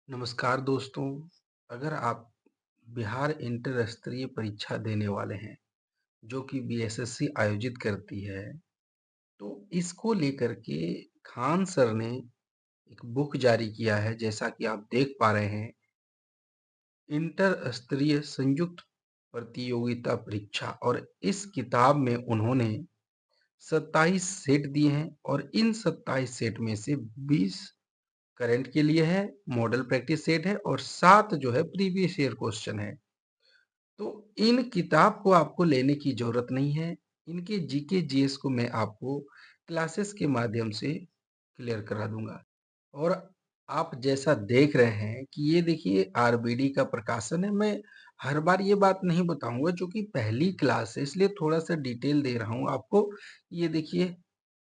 नमस्कार दोस्तों। अगर आप बिहार इंटर स्तरीय परीक्षा देने वाले हैं जो कि बीएसएससी आयोजित करती है, तो इसको लेकर के खान सर ने एक बुक जारी किया है। जैसा कि आप देख पा रहे हैं, इंटर स्तरीय संयुक्त प्रतियोगिता परीक्षा, और इस किताब में उन्होंने 27 सेट दिए हैं और इन 27 सेट में से 20 करंट के लिए है, मॉडल प्रैक्टिस सेट है, और 7 जो है प्रीवियस ईयर क्वेश्चन है। तो इन किताब को आपको लेने की जरूरत नहीं है। इनके जीके जीएस को मैं आपको क्लासेस के माध्यम से क्लियर करा दूंगा। और आप जैसा देख रहे हैं कि ये देखिए आरबीडी का प्रकाशन है। मैं हर बार ये बात नहीं बताऊंगा, जो कि पहली क्लास है, इसलिए थोड़ा सा डिटेल दे रहा हूँ आपको। ये देखिए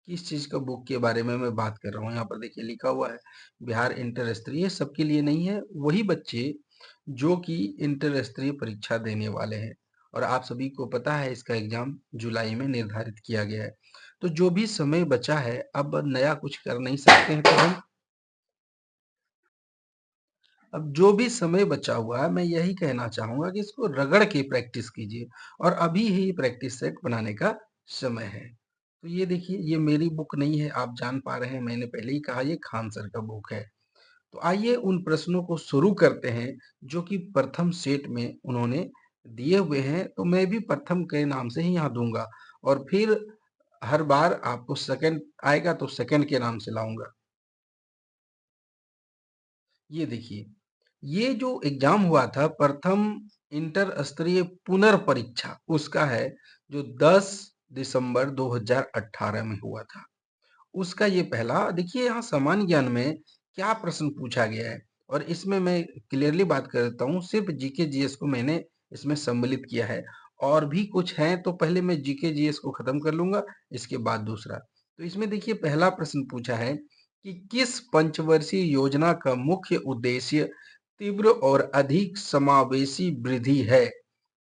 किस चीज का बुक के बारे में मैं बात कर रहा हूँ। यहाँ पर देखिए लिखा हुआ है बिहार इंटर स्तरीय। सबके लिए नहीं है, वही बच्चे जो कि इंटर स्तरीय परीक्षा देने वाले हैं। और आप सभी को पता है इसका एग्जाम जुलाई में निर्धारित किया गया है। तो जो भी समय बचा है, अब नया कुछ कर नहीं सकते हैं, तो हम अब जो भी समय बचा हुआ है, मैं यही कहना चाहूंगा कि इसको रगड़ के प्रैक्टिस कीजिए। और अभी ही प्रैक्टिस सेट बनाने का समय है। तो ये देखिए, ये मेरी बुक नहीं है, आप जान पा रहे हैं, मैंने पहले ही कहा ये खान सर का बुक है। तो आइए उन प्रश्नों को शुरू करते हैं जो कि प्रथम सेट में उन्होंने दिए हुए हैं। तो मैं भी प्रथम के नाम से ही यहाँ दूंगा, और फिर हर बार आपको सेकंड आएगा तो सेकंड के नाम से लाऊंगा। ये देखिए, ये जो एग्जाम हुआ था प्रथम इंटर स्तरीय पुनर्परीक्षा, उसका है, जो 10 दिसंबर 2018 में हुआ था। उसका ये पहला देखिए, यहाँ सामान्य ज्ञान में क्या प्रश्न पूछा गया है। और इसमें मैं क्लियरली बात कर देता हूँ, सिर्फ जीके जीएस को मैंने इसमें सम्मिलित किया है। और भी कुछ है, तो पहले मैं जीके जीएस को खत्म कर लूंगा, इसके बाद दूसरा। तो इसमें देखिए पहला प्रश्न पूछा है कि किस पंचवर्षीय योजना का मुख्य उद्देश्य तीव्र और अधिक समावेशी वृद्धि है।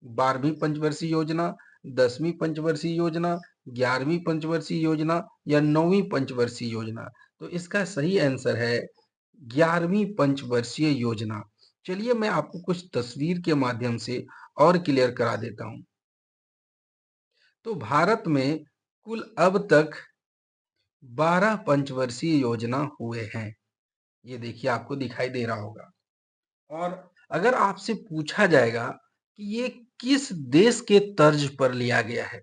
12वीं पंचवर्षीय योजना, 10वीं पंचवर्षीय योजना, 11वीं पंचवर्षीय योजना, या 9वीं पंचवर्षीय योजना। तो इसका सही आंसर है 11वीं पंचवर्षीय योजना। चलिए मैं आपको कुछ तस्वीर के माध्यम से और क्लियर करा देता हूं। तो भारत में कुल अब तक 12 पंचवर्षीय योजना हुए हैं। ये देखिए आपको दिखाई दे रहा होगा। और अगर आपसे पूछा जाएगा कि ये किस देश के तर्ज पर लिया गया है,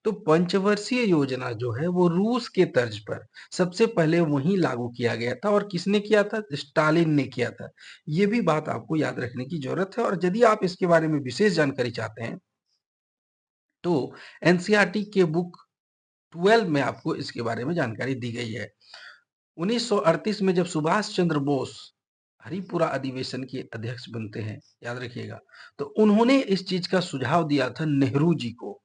तो पंचवर्षीय योजना जो है वो रूस के तर्ज पर सबसे पहले वहीं लागू किया गया था। और किसने किया था? स्टालिन ने किया था। ये भी बात आपको याद रखने की जरूरत है। और यदि आप इसके बारे में विशेष जानकारी चाहते हैं, तो एनसीईआरटी के बुक 12 में आपको इसके बारे में जानकारी दी गई है। 1938 में जब सुभाष चंद्र बोस हरिपुरा अधिवेशन के अध्यक्ष बनते हैं, याद रखिएगा, तो उन्होंने इस चीज का सुझाव दिया था नेहरू जी को।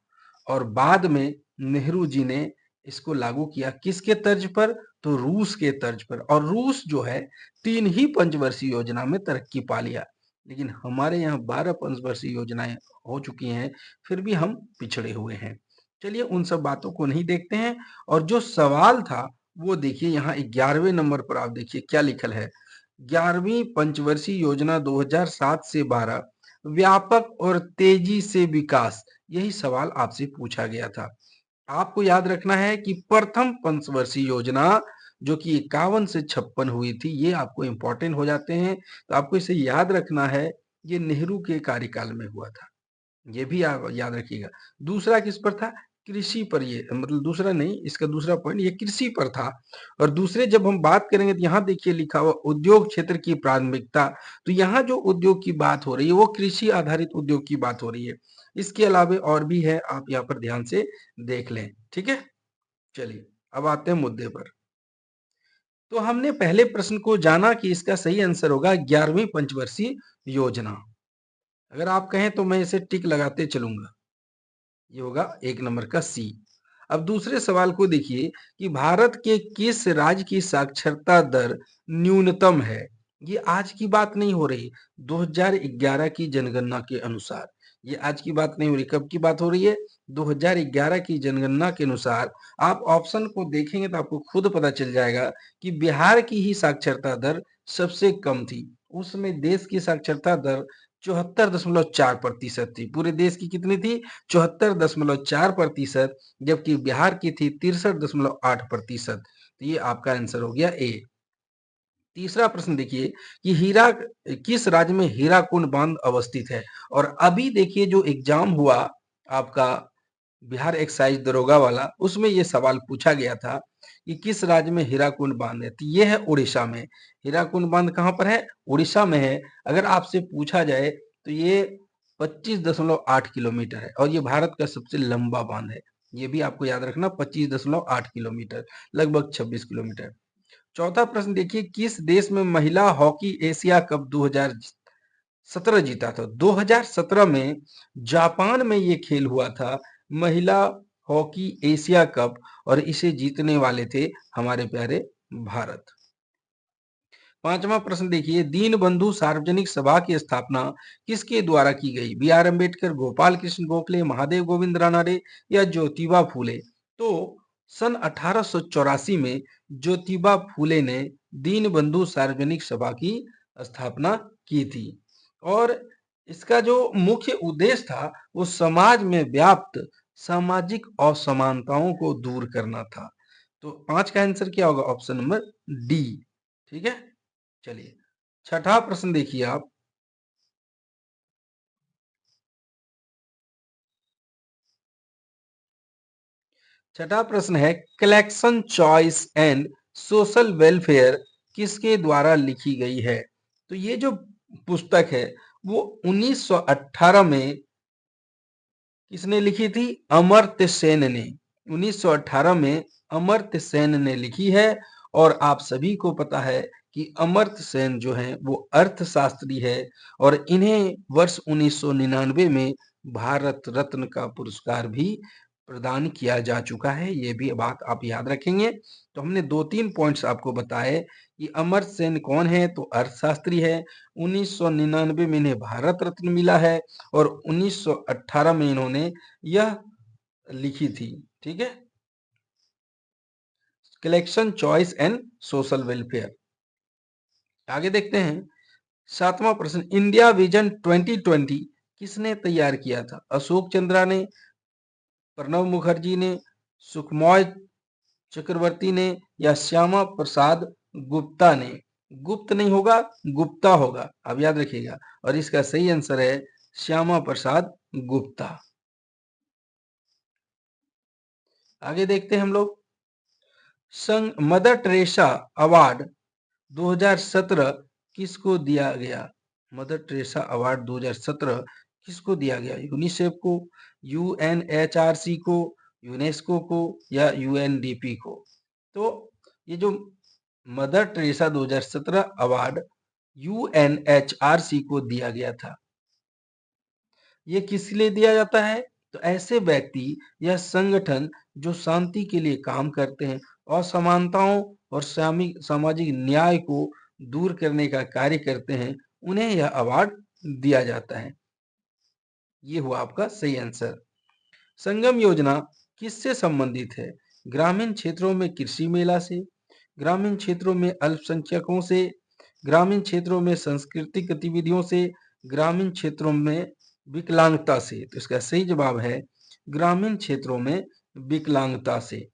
और बाद में नेहरू जी ने इसको लागू किया किसके तर्ज पर? तो रूस के तर्ज पर। और रूस जो है 3 ही पंचवर्षीय योजना में तरक्की पा लिया। लेकिन हमारे यहाँ 12 पंचवर्षीय योजनाएं हो चुकी हैं, फिर भी हम पिछड़े हुए हैं। चलिए उन सब बातों को नहीं देखते हैं। और जो सवाल था वो देखिए, यहाँ 11वें नंबर पर आप देखिए क्या लिखल है। 11वीं पंचवर्षीय योजना 2007 से 12, व्यापक और तेजी से विकास, यही सवाल आपसे पूछा गया था। आपको याद रखना है कि प्रथम पंचवर्षीय योजना जो कि 51 से 56 हुई थी, ये आपको इंपॉर्टेंट हो जाते हैं। तो आपको इसे याद रखना है, ये नेहरू के कार्यकाल में हुआ था। ये भी आप याद रखिएगा। दूसरा किस पर था? कृषि पर। ये मतलब दूसरा नहीं, इसका दूसरा पॉइंट ये कृषि पर था। और दूसरे जब हम बात करेंगे तो यहाँ देखिए लिखा हुआ उद्योग क्षेत्र की प्राथमिकता। तो यहाँ जो उद्योग की बात हो रही है वो कृषि आधारित उद्योग की बात हो रही है। इसके अलावे और भी है, आप यहाँ पर ध्यान से देख लें। ठीक है, चलिए अब आते हैं मुद्दे पर। तो हमने पहले प्रश्न को जाना कि इसका सही आंसर होगा 11वीं पंचवर्षीय योजना। अगर आप कहें तो मैं इसे टिक लगाते चलूंगा। ये होगा 1 नंबर का सी। अब दूसरे सवाल को देखिए कि भारत के किस राज्य की साक्षरता दर न्यूनतम है। ये आज की बात नहीं हो रही, 2011 की जनगणना के अनुसार। ये आज की बात नहीं हो रही, कब की बात हो रही है? 2011 की जनगणना के अनुसार। आप ऑप्शन को देखेंगे तो आपको खुद पता चल जाएगा कि बिहार की ही साक्षरता दर सबसे कम थी। उसमें देश की साक्षरता दर 74.4% थी। पूरे देश की कितनी थी? 74.4%, जबकि बिहार की थी 63.8%। तो ये आपका आंसर हो गया ए। तीसरा प्रश्न देखिए कि हीरा किस राज्य में हीराकुंड बांध अवस्थित है? और अभी देखिए जो एग्जाम हुआ आपका बिहार एक्साइज दरोगा वाला, उसमें ये सवाल पूछा गया था कि किस राज्य में हीराकुंड बांध है? तो ये है उड़ीसा में। हीराकुंड बांध कहाँ पर है? उड़ीसा में है। अगर आपसे पूछा जाए तो ये 25.8 किलोमीटर है और ये भारत का सबसे लंबा बांध है। ये भी आपको याद रखना, 25.8 किलोमीटर, लगभग 26 किलोमीटर। चौथा प्रश्न देखिए, किस देश में महिला हॉकी एशिया कप 2017 जीता था? 2017 में जापान में ये खेल हुआ था, महिला हॉकी एशिया कप, और इसे जीतने वाले थे हमारे प्यारे भारत। पांचवा प्रश्न देखिए, दीन बंधु सार्वजनिक सभा की स्थापना किसके द्वारा की गई? बी आर अम्बेडकर, गोपाल कृष्ण गोखले, महादेव गोविंद रानडे या ज्योतिबा फूले? तो सन 1884 में ज्योतिबा फूले ने दीन बंधु सार्वजनिक सभा की स्थापना की थी और इसका जो मुख्य उद्देश्य था वो समाज में व्याप्त सामाजिक असमानताओं को दूर करना था। तो 5 का आंसर क्या होगा? Option number D. ठीक है, चलिए छठा प्रश्न देखिए आप। छठा प्रश्न है, collection choice and social welfare किसके द्वारा लिखी गई है? तो ये जो पुस्तक है वो 1918 में किसने लिखी थी? अमर्त्य सेन ने। 1918 में अमर्त्य सेन ने लिखी है और आप सभी को पता है कि अमर्त्य सेन जो है वो अर्थशास्त्री है और इन्हें वर्ष 1999 में भारत रत्न का पुरस्कार भी प्रदान किया जा चुका है। ये भी बात आप याद रखेंगे। तो हमने 2-3 पॉइंट्स आपको बताए कि अमर्त्य सेन कौन है? तो अर्थशास्त्री है। 1999 में इन्हें भारत रत्न मिला है और 1918 में इन्होंने यह लिखी थी। ठीक है, collection choice and social welfare. आगे देखते हैं, सातवां प्रश्न, इंडिया विजन 2020 किसने तैयार किया था? अशोक चंद्रा ने, प्रणब मुखर्जी ने, सुखमय चक्रवर्ती ने या श्यामा प्रसाद गुप्ता ने? गुप्त नहीं होगा, गुप्ता होगा, आप याद रखिएगा। और इसका सही आंसर है श्यामा प्रसाद गुप्ता। आगे देखते हैं हम लोग, संग मदर टेरेसा अवार्ड 2017 किसको दिया गया? मदर टेरेसा अवार्ड 2017 किसको दिया गया? यूनिसेफ को, यूएनएचआरसी को, यूनेस्को को या यूएनडीपी को? तो ये जो मदर टेरेसा 2017 अवार्ड यूएनएचआरसी को दिया गया था। ये किस लिए दिया जाता है? तो ऐसे व्यक्ति या संगठन जो शांति के लिए काम करते हैं, असमानताओं और सामाजिक न्याय को दूर करने का कार्य करते हैं, उन्हें यह अवार्ड दिया जाता है। ये हुआ आपका सही आंसर। संगम योजना किससे संबंधित है? ग्रामीण क्षेत्रों में कृषि मेला से, ग्रामीण क्षेत्रों में अल्पसंख्यकों से, ग्रामीण क्षेत्रों में सांस्कृतिक गतिविधियों से, ग्रामीण क्षेत्रों में विकलांगता से? तो इसका सही जवाब है ग्रामीण क्षेत्रों में विकलांगता से।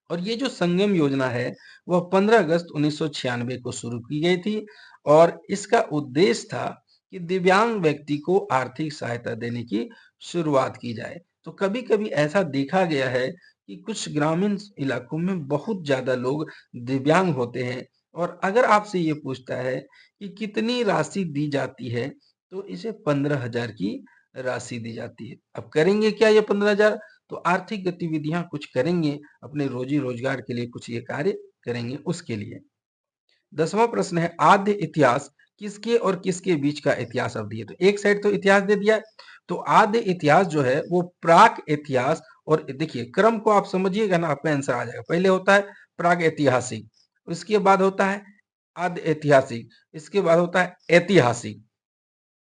और ये जो संगम योजना है वह 15 अगस्त 1996 को शुरू की गई थी और इसका उद्देश्य था कि दिव्यांग व्यक्ति को आर्थिक सहायता देने की शुरुआत की जाए। तो कभी कभी ऐसा देखा गया है कि कुछ ग्रामीण इलाकों में बहुत ज्यादा लोग दिव्यांग होते हैं और अगर आपसे ये पूछता है कि कितनी राशि दी जाती है, तो इसे 15,000 की राशि दी जाती है। अब करेंगे क्या ये 15,000? तो आर्थिक गतिविधियां कुछ करेंगे, अपने रोजी रोजगार के लिए कुछ ये कार्य करेंगे उसके लिए। 10वां प्रश्न है, आद्य इतिहास किसके और किसके बीच का इतिहास अवधि है? तो एक साइड तो इतिहास दे दिया है, तो आद्य इतिहास जो है वो प्राक इतिहास, और देखिए क्रम को आप समझिएगा ना, आपका आंसर आ जाएगा। पहले होता है प्राग ऐतिहासिक, उसके बाद होता है आद्य ऐतिहासिक, इसके बाद होता है ऐतिहासिक।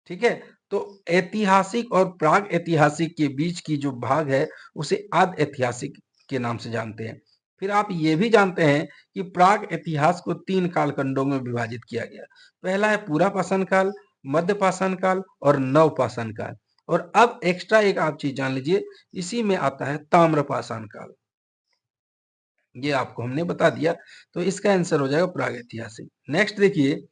ठीक है, तो ऐतिहासिक और प्राग ऐतिहासिक के बीच की जो भाग है उसे आद ऐतिहासिक के नाम से जानते हैं। फिर आप ये भी जानते हैं कि प्राग इतिहास को 3 कालखंडों में विभाजित किया गया। पहला है पूरा पाषाण काल, मध्य पाषाण काल और नव पाषाण काल। और अब एक्स्ट्रा एक आप चीज जान लीजिए, इसी में आता है ताम्र पाषाण काल। ये आपको हमने बता दिया, तो इसका आंसर हो जाएगा प्रागैतिहासिक। नेक्स्ट देखिए,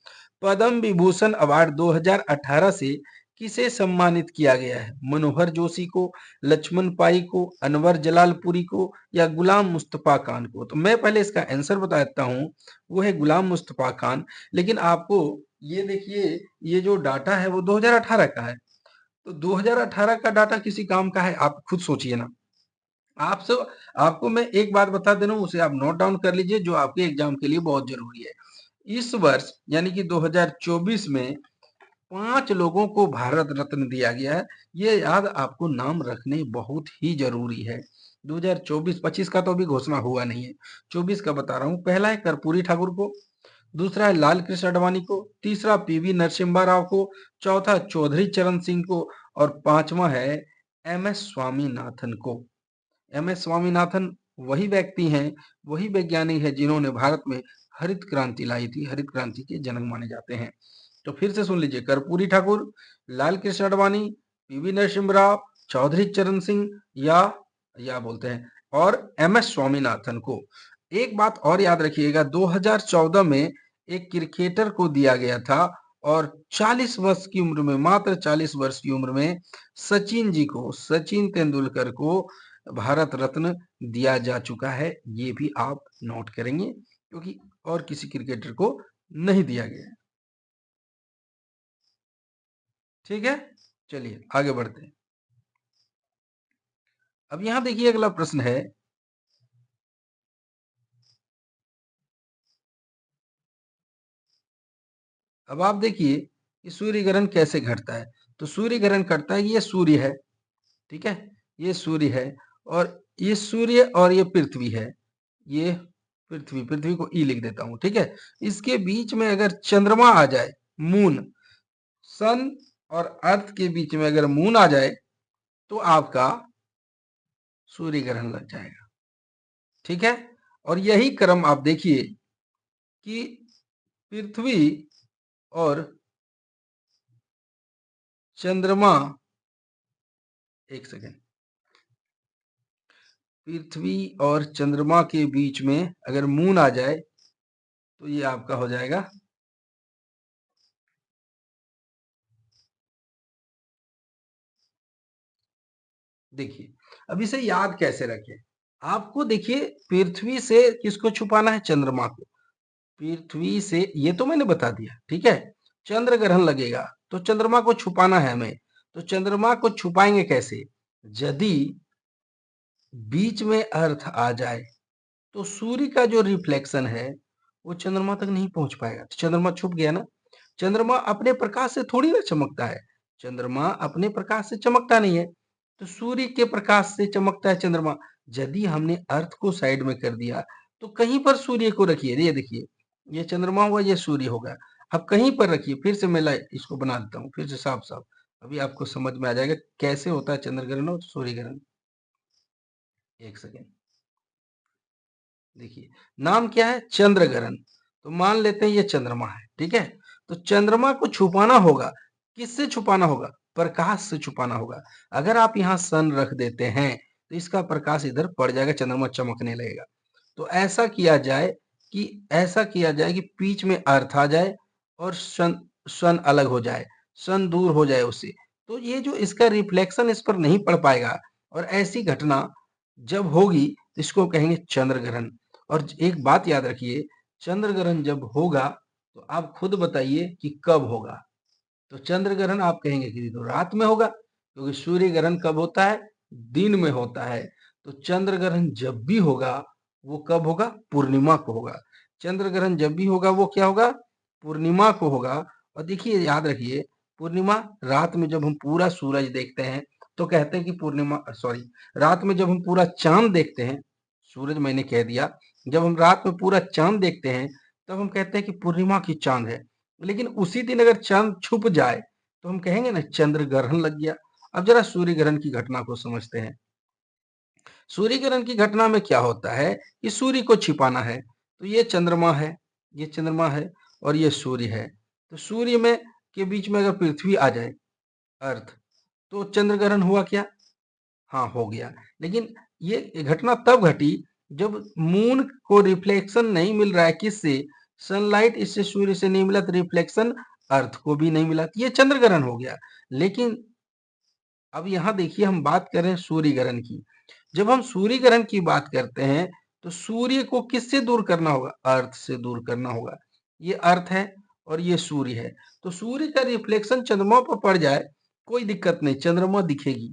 पद्म विभूषण अवार्ड 2018 से किसे सम्मानित किया गया है? मनोहर जोशी को, लक्ष्मण पाई को, अनवर जलालपुरी को या गुलाम मुस्तफा खान को? तो मैं पहले इसका आंसर बता देता हूं, वो है गुलाम मुस्तफा खान। लेकिन आपको ये देखिए, ये जो डाटा है वो 2018 का है, तो 2018 का डाटा किसी काम का है? आप खुद सोचिए ना। आपसे आपको मैं एक बात बता दे रहा हूँ, उसे आप नोट डाउन कर लीजिए, जो आपके एग्जाम के लिए बहुत जरूरी है। इस वर्ष यानी कि 2024 में 5 लोगों को भारत रत्न दिया गया है। ये याद आपको नाम रखने बहुत ही जरूरी है। 2024-25 का तो अभी घोषणा हुआ नहीं है, 24 का बता रहा हूँ। पहला है कर्पूरी ठाकुर को, दूसरा है लाल कृष्ण आडवाणी को, तीसरा पीवी नरसिम्हा राव को, चौथा चौधरी चरण सिंह को और पांचवा है एम.एस. स्वामीनाथन को। एम.एस. स्वामीनाथन वही व्यक्ति हैं, वही वैज्ञानिक है जिन्होंने भारत में हरित क्रांति लाई थी, हरित क्रांति के जनक माने जाते हैं। तो फिर से सुन लीजिए, कर्पूरी ठाकुर, लाल कृष्ण आडवाणी, पीवी नरसिम्हा राव, चौधरी चरण सिंह या बोलते हैं और एम.एस. स्वामीनाथन को। एक बात और याद रखिएगा, 2014 में एक क्रिकेटर को दिया गया था और 40 वर्ष की उम्र में, मात्र 40 वर्ष की उम्र में सचिन जी को, सचिन तेंदुलकर को भारत रत्न दिया जा चुका है। ये भी आप नोट करेंगे, क्योंकि और किसी क्रिकेटर को नहीं दिया गया है। ठीक है, चलिए आगे बढ़ते हैं। अब यहां देखिए, अगला प्रश्न है, अब आप देखिए कि सूर्य ग्रहण कैसे घटता है। तो सूर्य ग्रहण घटता है, ये सूर्य है, ठीक है, ये सूर्य है और ये सूर्य और ये पृथ्वी है, ये पृथ्वी, पृथ्वी को ई लिख देता हूं, ठीक है। इसके बीच में अगर चंद्रमा आ जाए, मून, सन और अर्थ के बीच में अगर मून आ जाए तो आपका सूर्य ग्रहण लग जाएगा, ठीक है। और यही क्रम आप देखिए कि पृथ्वी और चंद्रमा, एक सेकेंड, पृथ्वी और चंद्रमा के बीच में अगर मून आ जाए तो ये आपका हो जाएगा देखिए। अब इसे याद कैसे रखें? आपको देखिए, पृथ्वी से किसको छुपाना है? चंद्रमा को। पृथ्वी से, ये तो मैंने बता दिया, ठीक है। चंद्र ग्रहण लगेगा तो चंद्रमा को छुपाना है हमें। तो चंद्रमा को छुपाएंगे कैसे? यदि बीच में अर्थ आ जाए तो सूर्य का जो रिफ्लेक्शन है वो चंद्रमा तक नहीं पहुंच पाएगा, तो चंद्रमा छुप गया ना। चंद्रमा अपने प्रकाश से थोड़ी ना चमकता है, चंद्रमा अपने प्रकाश से चमकता नहीं है, तो सूर्य के प्रकाश से चमकता है चंद्रमा। यदि हमने अर्थ को साइड में कर दिया तो कहीं पर सूर्य को रखिए, ये देखिए, ये चंद्रमा हुआ, ये सूर्य होगा। अब कहीं पर रखिए, फिर से मैं इसको बना देता हूँ फिर से साफ साफ, अभी आपको समझ में आ जाएगा कैसे होता है चंद्र ग्रहण और सूर्य ग्रहण। एक सेकेंड, देखिए, नाम क्या है? चंद्र ग्रहण। तो मान लेते हैं ये चंद्रमा है, ठीक है। तो चंद्रमा को छुपाना होगा, किससे छुपाना होगा? प्रकाश से छुपाना होगा। अगर आप यहाँ सन रख देते हैं तो इसका प्रकाश इधर पड़ जाएगा, चंद्रमा चमकने लगेगा। तो ऐसा किया जाए कि बीच में अर्थ आ जाए और सन सन अलग हो जाए, सन दूर हो जाए उससे, तो ये जो इसका रिफ्लेक्शन इस पर नहीं पड़ पाएगा। और ऐसी घटना जब होगी इसको कहेंगे चंद्र ग्रहण। और एक बात याद रखिए, चंद्र ग्रहण जब होगा तो आप खुद बताइए कि कब होगा। तो चंद्र ग्रहण आप कहेंगे कि तो रात में होगा, क्योंकि सूर्य ग्रहण कब होता है? दिन में होता है। तो चंद्र ग्रहण जब भी होगा वो कब होगा? पूर्णिमा को होगा। चंद्र ग्रहण जब भी होगा वो क्या होगा? पूर्णिमा को होगा। और देखिए, याद रखिए, पूर्णिमा रात में जब हम पूरा सूरज देखते हैं तो कहते हैं कि पूर्णिमा, सॉरी, रात में जब हम पूरा चांद देखते हैं, सूरज मैंने कह दिया, जब हम रात में पूरा चांद देखते हैं तब हम कहते हैं कि पूर्णिमा की चांद है। लेकिन उसी दिन अगर चांद छुप जाए तो हम कहेंगे ना चंद्र ग्रहण लग गया। अब जरा सूर्य ग्रहण की घटना को समझते हैं। सूर्य ग्रहण की घटना में क्या होता है कि सूर्य को छिपाना है। तो ये चंद्रमा है, ये चंद्रमा है और ये सूर्य है। तो सूर्य में के बीच में अगर पृथ्वी आ जाए, अर्थ, तो चंद्र ग्रहण हुआ क्या? हाँ, हो गया। लेकिन ये घटना तब घटी जब मून को रिफ्लेक्शन नहीं मिल रहा है। किससे? सनलाइट इससे सूर्य से नहीं मिला तो रिफ्लेक्शन अर्थ को भी नहीं मिला, तो ये चंद्र ग्रहण हो गया। लेकिन अब यहाँ देखिए, हम बात कर रहे हैं सूर्य ग्रहण की। जब हम सूर्य ग्रहण की बात करते हैं तो सूर्य को किससे दूर करना होगा? अर्थ से दूर करना होगा। ये अर्थ है और ये सूर्य है। तो सूर्य का रिफ्लेक्शन चंद्रमा पर पड़ जाए, कोई दिक्कत नहीं, चंद्रमा दिखेगी।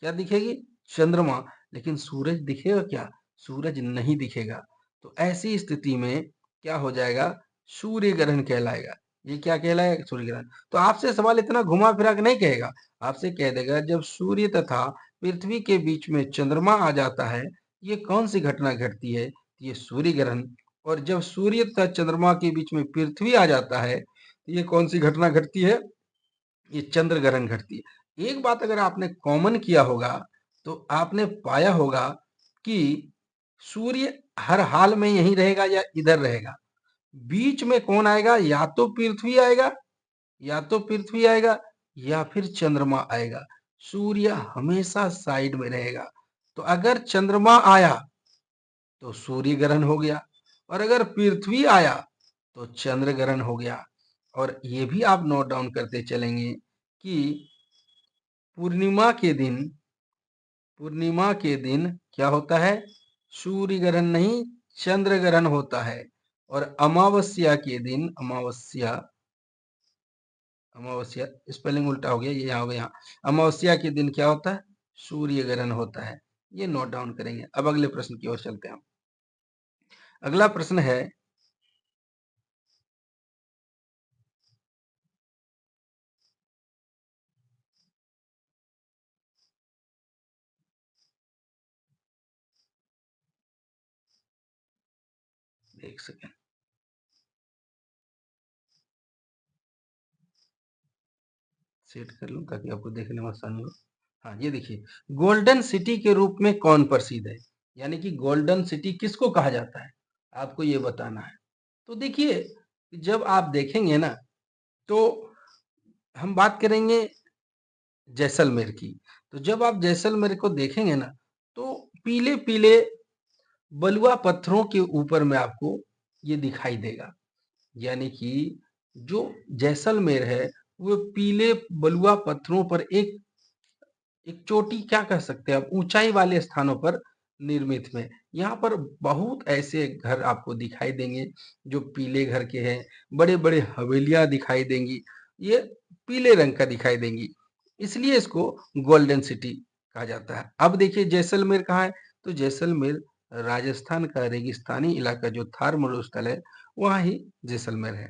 क्या दिखेगी? चंद्रमा। लेकिन सूरज दिखेगा क्या? सूरज नहीं दिखेगा। तो ऐसी स्थिति में क्या हो जाएगा? सूर्य ग्रहण कहलाएगा। ये क्या कहलाएगा? सूर्य ग्रहण। तो आपसे सवाल इतना घुमा फिरा के नहीं कहेगा, आपसे कह देगा जब सूर्य तथा पृथ्वी के बीच में चंद्रमा आ जाता है, ये कौन सी घटना घटती है? ये सूर्य ग्रहण। और जब सूर्य तथा चंद्रमा के बीच में पृथ्वी आ जाता है, तो ये कौन सी घटना घटती है? ये चंद्र ग्रहण घटती है। एक बात अगर आपने कॉमन किया होगा तो आपने पाया होगा कि सूर्य हर हाल में यहीं रहेगा या इधर रहेगा। बीच में कौन आएगा? या तो पृथ्वी आएगा, या तो पृथ्वी आएगा या फिर चंद्रमा आएगा। सूर्य हमेशा साइड में रहेगा। तो अगर चंद्रमा आया तो सूर्य ग्रहण हो गया, और अगर पृथ्वी आया तो चंद्र ग्रहण हो गया। और ये भी आप नोट डाउन करते चलेंगे कि पूर्णिमा के दिन, पूर्णिमा के दिन क्या होता है? सूर्य ग्रहण नहीं, चंद्र ग्रहण होता है। और अमावस्या के दिन, अमावस्या, अमावस्या स्पेलिंग उल्टा हो गया, ये यहाँ हो गया। अमावस्या के दिन क्या होता है? सूर्य ग्रहण होता है। ये नोट डाउन करेंगे। अब अगले प्रश्न की ओर चलते हैं। अगला प्रश्न है, एक सेकेंड सेट कर लूं ताकि आपको देखने में आसानी हो। हाँ, ये देखिए, गोल्डन सिटी के रूप में कौन प्रसिद्ध है? यानी कि गोल्डन सिटी किसको कहा जाता है, आपको ये बताना है। तो देखिए, जब आप देखेंगे ना, तो हम बात करेंगे जैसलमेर की। तो जब आप जैसलमेर को देखेंगे ना, तो पीले पीले बलुआ पत्थरों के ऊपर में आपको ये दिखाई देगा। यानी कि जो जैसलमेर है वो पीले बलुआ पत्थरों पर एक एक चोटी, क्या कह सकते हैं आप, ऊंचाई वाले स्थानों पर निर्मित में। यहाँ पर बहुत ऐसे घर आपको दिखाई देंगे जो पीले घर के हैं। बड़े बड़े हवेलियां दिखाई देंगी, ये पीले रंग का दिखाई देंगी, इसलिए इसको गोल्डन सिटी कहा जाता है। अब देखिए जैसलमेर कहाँ है? तो जैसलमेर राजस्थान का रेगिस्तानी इलाका जो थार मरुस्थल है, वहाँ ही जैसलमेर है।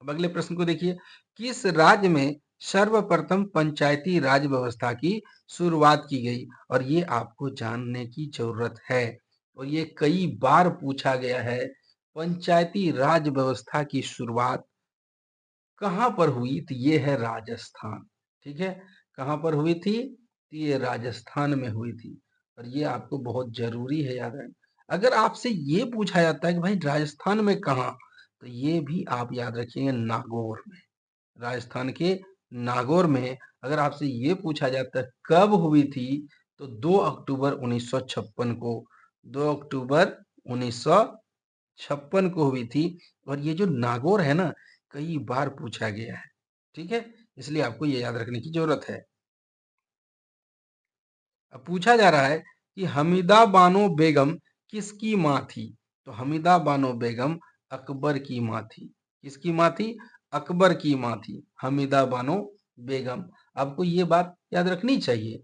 अब अगले प्रश्न को देखिए, किस राज्य में सर्वप्रथम पंचायती राज व्यवस्था की शुरुआत की गई? और ये आपको जानने की जरूरत है, और ये कई बार पूछा गया है। पंचायती राज व्यवस्था की शुरुआत कहाँ पर हुई? तो ये है राजस्थान। ठीक है, कहाँ पर हुई थी? तो ये राजस्थान में हुई थी। और ये आपको बहुत जरूरी है याद रखना। अगर आपसे ये पूछा जाता है कि भाई राजस्थान में कहाँ, तो ये भी आप याद रखिएगा, नागौर में। राजस्थान के नागौर में। अगर आपसे ये पूछा जाता है कब हुई थी, तो 2 अक्टूबर 1956 को, 2 अक्टूबर 1956 को हुई थी। और ये जो नागौर है ना, कई बार पूछा गया है। ठीक है, इसलिए आपको ये याद रखने की जरूरत है। अब पूछा जा रहा है कि हमीदा बानो बेगम किसकी माँ थी? तो हमीदा बानो बेगम अकबर की माँ थी। किसकी माँ थी? अकबर की माँ थी हमीदा बानो बेगम। आपको ये बात याद रखनी चाहिए।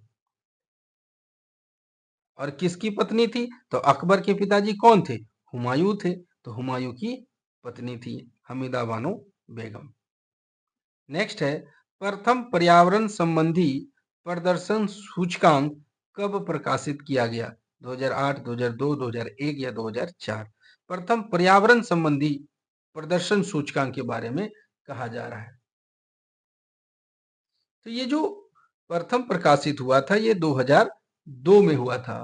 और किसकी पत्नी थी? तो अकबर के पिताजी कौन थे? हुमायूं थे। तो हुमायूं की पत्नी थी हमीदा बानो बेगम। नेक्स्ट है, प्रथम पर्यावरण संबंधी प्रदर्शन सूचकांक कब प्रकाशित किया गया? 2008, 2002, 2001 या 2004? प्रथम पर्यावरण संबंधी प्रदर्शन सूचकांक के बारे में कहा जा रहा है। तो ये जो प्रथम प्रकाशित हुआ था, ये 2002 में हुआ था।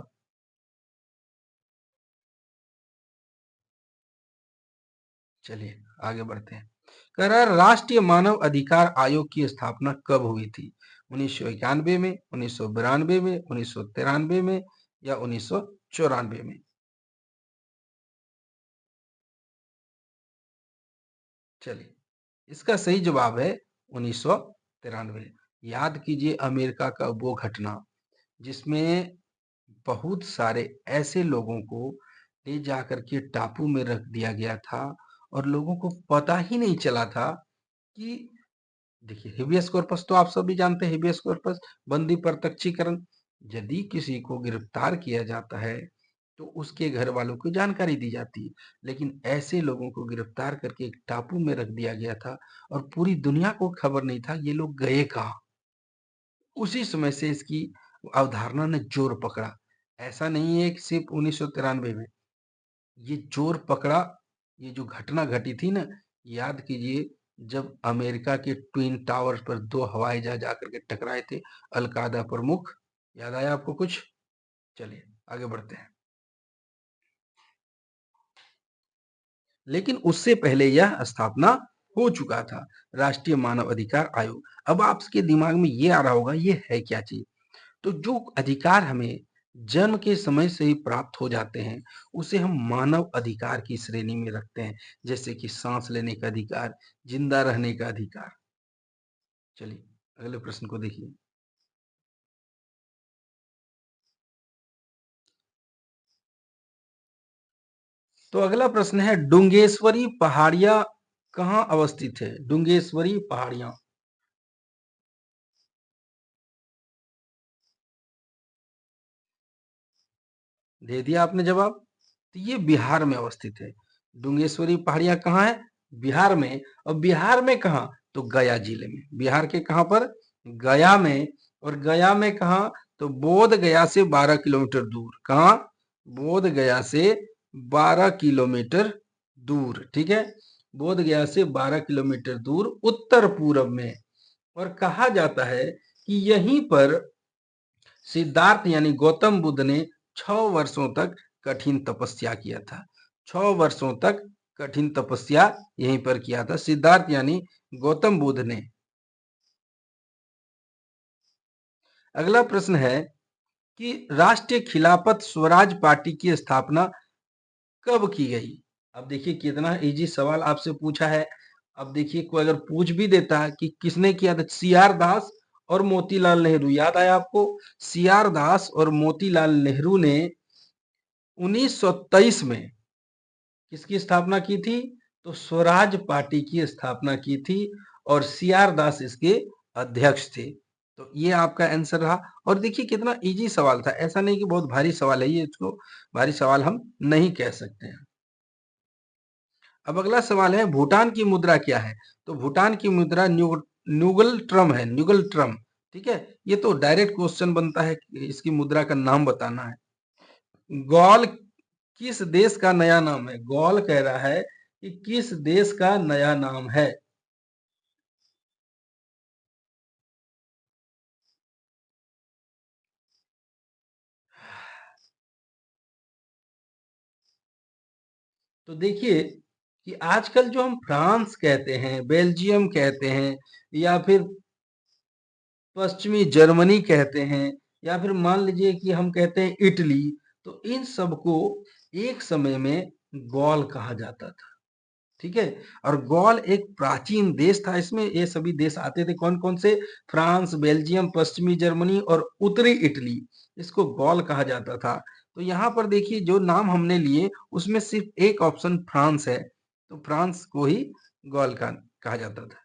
चलिए आगे बढ़ते हैं। कह रहा है राष्ट्रीय मानव अधिकार आयोग की स्थापना कब हुई थी? 1991 में, 1992 में, 1993 में या 1994 में? चलिए इसका सही जवाब है 1993। याद कीजिए अमेरिका का वो घटना जिसमें बहुत सारे ऐसे लोगों को ले जाकर के टापू में रख दिया गया था और लोगों को पता ही नहीं चला था कि देखिए हेबियस कॉर्पस तो आप सभी जानते हैं। हेबियस कॉर्पस बंदी प्रत्यक्षीकरण, यदि किसी को गिरफ्तार किया जाता है तो उसके घर वालों को जानकारी दी जाती है, लेकिन ऐसे लोगों को गिरफ्तार करके एक टापू में रख दिया गया था और पूरी दुनिया को खबर नहीं था ये लोग गए कहाँ। उसी समय से इसकी अवधारणा ने जोर पकड़ा। ऐसा नहीं है कि सिर्फ 1993 में ये जोर पकड़ा। ये जो घटना घटी थी ना, याद कीजिए जब अमेरिका के ट्विन टावर्स पर दो हवाई जहाज आकर के टकराए थे अल-कायदा प्रमुख। याद आया आपको कुछ? चलिए आगे बढ़ते हैं। लेकिन उससे पहले यह स्थापना हो चुका था, राष्ट्रीय मानव अधिकार आयोग। अब आपके दिमाग में ये आ रहा होगा ये है क्या चीज? तो जो अधिकार हमें जन्म के समय से ही प्राप्त हो जाते हैं उसे हम मानव अधिकार की श्रेणी में रखते हैं, जैसे कि सांस लेने का अधिकार, जिंदा रहने का अधिकार। चलिए अगले प्रश्न को देखिए। तो अगला प्रश्न है डुंगेश्वरी पहाड़ियां कहाँ अवस्थित है? डुंगेश्वरी पहाड़ियां दे दिया आपने जवाब। तो ये बिहार में अवस्थित है। डुंगेश्वरी पहाड़ियां कहाँ है? बिहार में। और बिहार में कहाँ? तो गया जिले में। बिहार के कहाँ पर? गया में। और गया में कहाँ? तो बोध गया से 12 किलोमीटर दूर। कहाँ? बोध गया से 12 किलोमीटर दूर। ठीक है, बोध गया से 12 किलोमीटर दूर उत्तर पूर्व में। और कहा जाता है कि यहीं पर सिद्धार्थ यानी गौतम बुद्ध ने 6 वर्षों तक कठिन तपस्या किया था। 6 वर्षों तक कठिन तपस्या यहीं पर किया था सिद्धार्थ यानी गौतम बुद्ध ने। अगला प्रश्न है कि राष्ट्रीय खिलाफत स्वराज पार्टी की स्थापना कब की गई? अब देखिए कितना इजी सवाल आपसे पूछा है। अब देखिए कोई अगर पूछ भी देता है कि किसने किया था, सी आर दास और मोतीलाल नेहरू। याद आया आपको? सी आर दास और मोतीलाल नेहरू ने 1923 में किसकी स्थापना की थी? तो स्वराज पार्टी की स्थापना की थी और सी आर दास इसके अध्यक्ष थे। तो ये आपका आंसर रहा। और देखिए कितना इजी सवाल था, ऐसा नहीं कि बहुत भारी सवाल है ये, इसको भारी सवाल हम नहीं कह सकते हैं। अब अगला सवाल है भूटान की मुद्रा क्या है? तो भूटान की मुद्रा न्यूगल ट्रम है। न्यूगल ट्रम। ठीक है, ये तो डायरेक्ट क्वेश्चन बनता है, इसकी मुद्रा का नाम बताना है। गॉल किस देश का नया नाम है? गॉल कह रहा है कि किस देश का नया नाम है? तो देखिए कि आजकल जो हम फ्रांस कहते हैं, बेल्जियम कहते हैं, या फिर पश्चिमी जर्मनी कहते हैं, या फिर मान लीजिए कि हम कहते हैं इटली, तो इन सबको एक समय में गॉल कहा जाता था। ठीक है, और गॉल एक प्राचीन देश था। इसमें ये सभी देश आते थे, कौन कौन से? फ्रांस, बेल्जियम, पश्चिमी जर्मनी और उत्तरी इटली। इसको गॉल कहा जाता था। तो यहाँ पर देखिए जो नाम हमने लिए उसमें सिर्फ एक ऑप्शन फ्रांस है, तो फ्रांस को ही गॉल का कहा जाता था।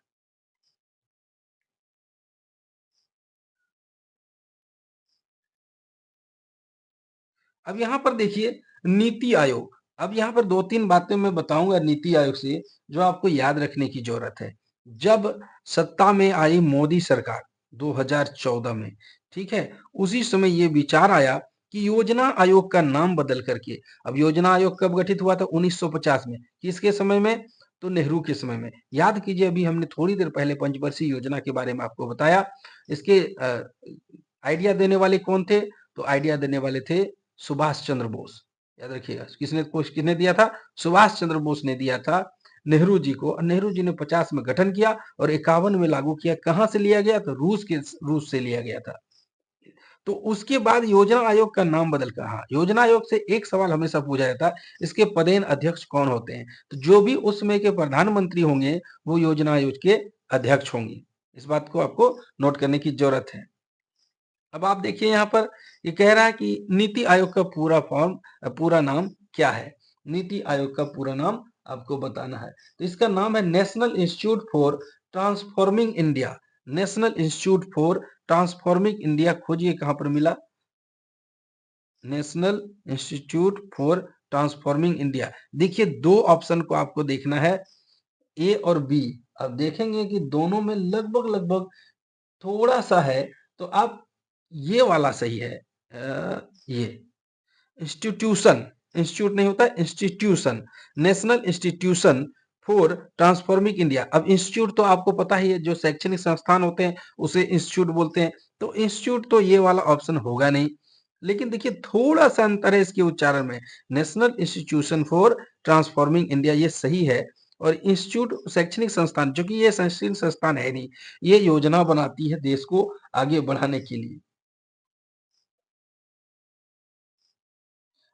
अब यहाँ पर देखिए नीति आयोग। अब यहाँ पर दो तीन बातें मैं बताऊंगा नीति आयोग से जो आपको याद रखने की जरूरत है। जब सत्ता में आई मोदी सरकार 2014 में, ठीक है, उसी समय ये विचार आया कि योजना आयोग का नाम बदल करके, अब योजना आयोग कब गठित हुआ था? 1950 में। किसके समय में? तो नेहरू के समय में। याद कीजिए अभी हमने थोड़ी देर पहले पंचवर्षीय योजना के बारे में आपको बताया। इसके आइडिया देने वाले कौन थे? तो आइडिया देने वाले थे सुभाष चंद्र बोस। याद रखिएगा किसने दिया था? सुभाष चंद्र बोस ने दिया था। नेहरू जी को। नेहरू जी ने 50 में गठन किया और 51 में लागू किया। कहाँ से लिया गया? तो रूस से लिया गया था। तो उसके बाद योजना आयोग का नाम बदल कर, हाँ, योजना आयोग से एक सवाल हमेशा पूछा जाता है, इसके पदेन अध्यक्ष कौन होते हैं? तो जो भी उस समय के प्रधानमंत्री होंगे वो योजना आयोग के अध्यक्ष होंगे। इस बात को आपको नोट करने की जरूरत है। अब आप देखिए यहाँ पर ये कह रहा है कि नीति आयोग का पूरा नाम क्या है? नीति आयोग का पूरा नाम आपको बताना है। तो इसका नाम है national institute for transforming India. National institute for transforming India, खोजिए कहां पर मिला? National institute for transforming India. देखिए दो ऑप्शन को आपको देखना है, ए और बी। अब देखेंगे कि दोनों में लगभग लगभग थोड़ा सा है, तो आप ये वाला सही है। ये इंस्टीट्यूशन, इंस्टीट्यूट नहीं होता, institution, national institution for transforming India. अब इंस्टीट्यूट तो आपको पता ही है, जो शैक्षणिक संस्थान होते हैं उसे इंस्टीट्यूट बोलते हैं। तो इंस्टीट्यूट तो ये वाला ऑप्शन होगा नहीं, लेकिन देखिए थोड़ा सा अंतर है इसके उच्चारण में। National institution for transforming India ये सही है, और इंस्टीट्यूट शैक्षणिक संस्थान, जो कि ये शैक्षणिक संस्थान है नहीं, ये योजना बनाती है देश को आगे बढ़ाने के लिए।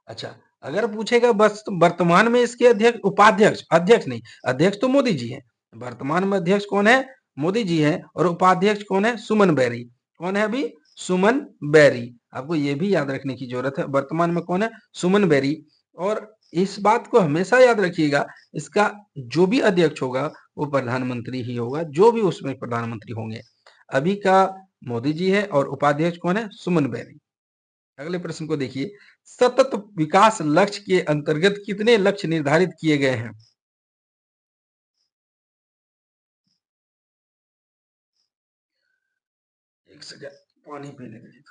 अच्छा, अगर पूछेगा बस वर्तमान में इसके अध्यक्ष, उपाध्यक्ष, अध्यक्ष नहीं, अध्यक्ष तो मोदी जी हैं। वर्तमान में अध्यक्ष कौन है? मोदी जी हैं। और उपाध्यक्ष कौन है? सुमन बैरी। कौन है अभी? सुमन बैरी। आपको ये भी याद रखने की जरूरत है, वर्तमान में कौन है? सुमन बैरी। और इस बात को हमेशा याद रखिएगा, इसका जो भी अध्यक्ष होगा वो प्रधानमंत्री ही होगा, जो भी उसमें प्रधानमंत्री होंगे। अभी का मोदी जी है और उपाध्यक्ष कौन है? सुमन बैरी। अगले प्रश्न को देखिए, सतत विकास लक्ष्य के अंतर्गत कितने लक्ष्य निर्धारित किए गए हैं? एक सेकंड, पानी पीने के लिए।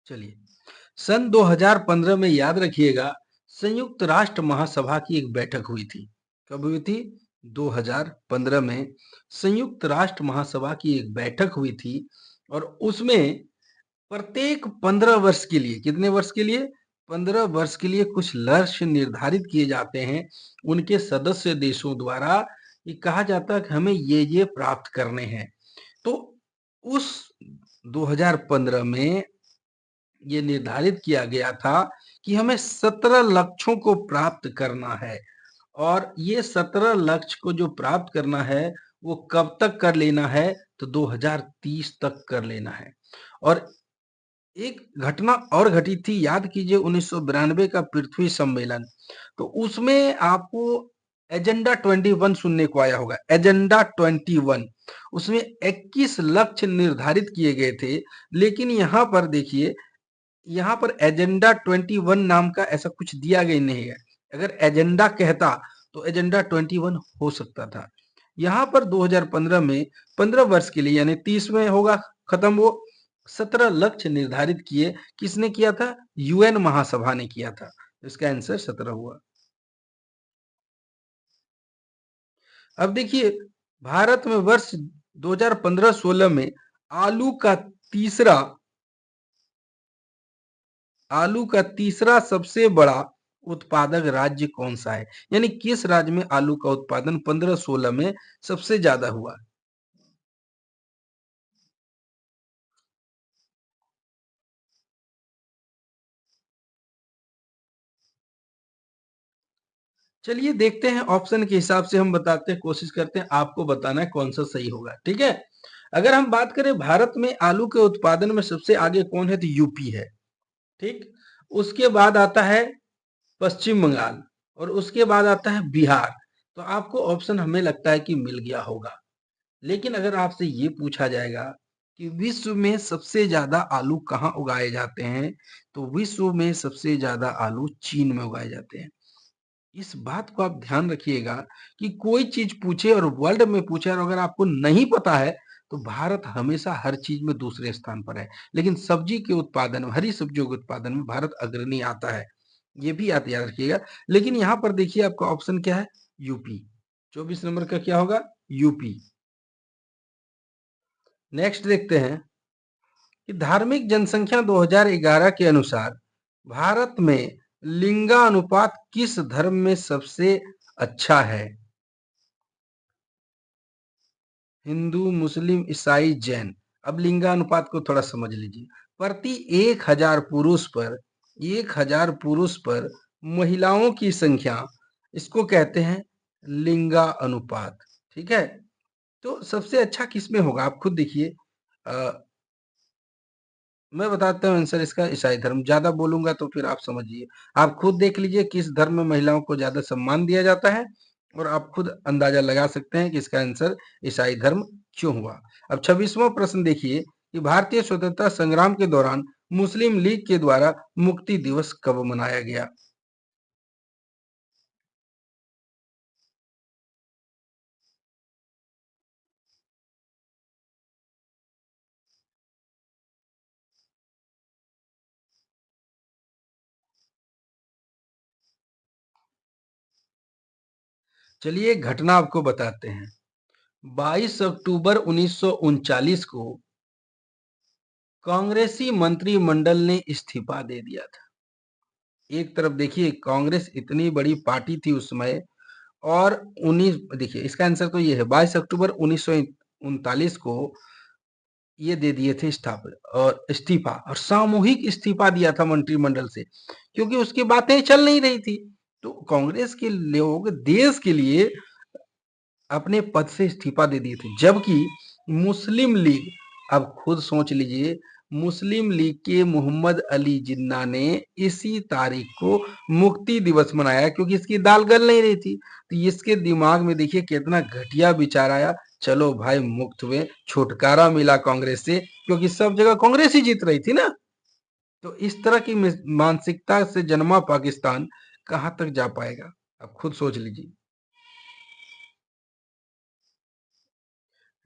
चलिए, सन 2015 में याद रखिएगा, संयुक्त राष्ट्र महासभा की एक बैठक हुई थी। कब हुई थी? 2015 में संयुक्त राष्ट्र महासभा की एक बैठक हुई थी, और उसमें प्रत्येक 15 वर्ष के लिए, कितने वर्ष के लिए? 15 वर्ष के लिए कुछ लक्ष्य निर्धारित किए जाते हैं उनके सदस्य देशों द्वारा। ये कहा जाता है कि हमें ये प्राप्त करने हैं। तो उस 2015 में ये निर्धारित किया गया था कि हमें 17 लक्ष्यों को प्राप्त करना है, और ये 17 लक्ष्य को जो प्राप्त करना है वो कब तक कर लेना है? तो 2030 तक कर लेना है। और एक घटना और घटी थी, याद कीजिए, 1992 का पृथ्वी सम्मेलन। तो उसमें आपको एजेंडा 21 सुनने को आया होगा, एजेंडा 21। उसमें 21 लक्ष्य निर्धारित किए गए थे, लेकिन यहाँ पर देखिए, यहाँ पर एजेंडा 21 नाम का ऐसा कुछ दिया गया नहीं है। अगर एजेंडा कहता तो एजेंडा 21 हो सकता था। यहाँ पर 2015 में 15 वर्ष के लिए, यानी 30 में होगा खत्म वो, 17 लक्ष्य निर्धारित किए। किसने किया था? यूएन महासभा ने किया था। इसका आंसर 17 हुआ। अब देखिए, भारत में वर्ष 2015-16 में आलू का तीसरा आलू का तीसरा सबसे बड़ा उत्पादक राज्य कौन सा है? यानी किस राज्य में आलू का उत्पादन 15-16 में सबसे ज्यादा हुआ? चलिए देखते हैं, ऑप्शन के हिसाब से हम बताते हैं, कोशिश करते हैं आपको बताना है कौन सा सही होगा। ठीक है, अगर हम बात करें भारत में आलू के उत्पादन में सबसे आगे कौन है, तो यूपी है। ठीक, उसके बाद आता है पश्चिम बंगाल, और उसके बाद आता है बिहार। तो आपको ऑप्शन हमें लगता है कि मिल गया होगा। लेकिन अगर आपसे ये पूछा जाएगा कि विश्व में सबसे ज्यादा आलू कहाँ उगाए जाते हैं, तो विश्व में सबसे ज्यादा आलू चीन में उगाए जाते हैं। इस बात को आप ध्यान रखिएगा कि कोई चीज पूछे और वर्ल्ड में पूछे और अगर आपको नहीं पता है तो भारत हमेशा हर चीज में दूसरे स्थान पर है, लेकिन सब्जी के उत्पादन में, हरी सब्जियों के उत्पादन में भारत अग्रणी आता है। ये भी आप याद रखिएगा। लेकिन यहाँ पर देखिए आपका ऑप्शन क्या है, यूपी। 24 नंबर का क्या होगा, यूपी। नेक्स्ट देखते हैं कि धार्मिक जनसंख्या 2011 के अनुसार भारत में लिंगानुपात किस धर्म में सबसे अच्छा है। हिंदू, मुस्लिम, ईसाई, जैन। अब लिंगानुपात को थोड़ा समझ लीजिए। प्रति 1000 पुरुष पर महिलाओं की संख्या, इसको कहते हैं लिंगा अनुपात। ठीक है, तो सबसे अच्छा किसमें होगा आप खुद देखिए। मैं बताता हूँ आंसर इसका, ईसाई धर्म। ज्यादा बोलूंगा तो फिर आप समझिए, आप खुद देख लीजिए किस धर्म में महिलाओं को ज्यादा सम्मान दिया जाता है और आप खुद अंदाजा लगा सकते हैं कि इसका आंसर ईसाई धर्म क्यों हुआ। अब 26वां प्रश्न देखिए कि भारतीय स्वतंत्रता संग्राम के दौरान मुस्लिम लीग के द्वारा मुक्ति दिवस कब मनाया गया। चलिए एक घटना आपको बताते हैं। 22 अक्टूबर 1939 को कांग्रेसी मंत्रिमंडल ने इस्तीफा दे दिया था। एक तरफ देखिए कांग्रेस इतनी बड़ी पार्टी थी उस समय, और 19 देखिए इसका आंसर तो ये है, 22 अक्टूबर 1939 को ये दे दिए थे इस्तीफा, और सामूहिक इस्तीफा दिया था मंत्रिमंडल से, क्योंकि उसकी बातें चल नहीं रही थी। तो कांग्रेस के लोग देश के लिए अपने पद से इस्तीफा दे दिए थे, जबकि मुस्लिम लीग, अब खुद सोच लीजिए, मुस्लिम लीग के मोहम्मद अली जिन्ना ने इसी तारीख को मुक्ति दिवस मनाया, क्योंकि इसकी दाल गल नहीं रही थी। तो इसके दिमाग में देखिए कितना घटिया विचार आया, चलो भाई मुक्त हुए, छुटकारा मिला कांग्रेस से, क्योंकि सब जगह कांग्रेस ही जीत रही थी ना। तो इस तरह की मानसिकता से जन्मा पाकिस्तान कहां तक जा पाएगा, अब खुद सोच लीजिए।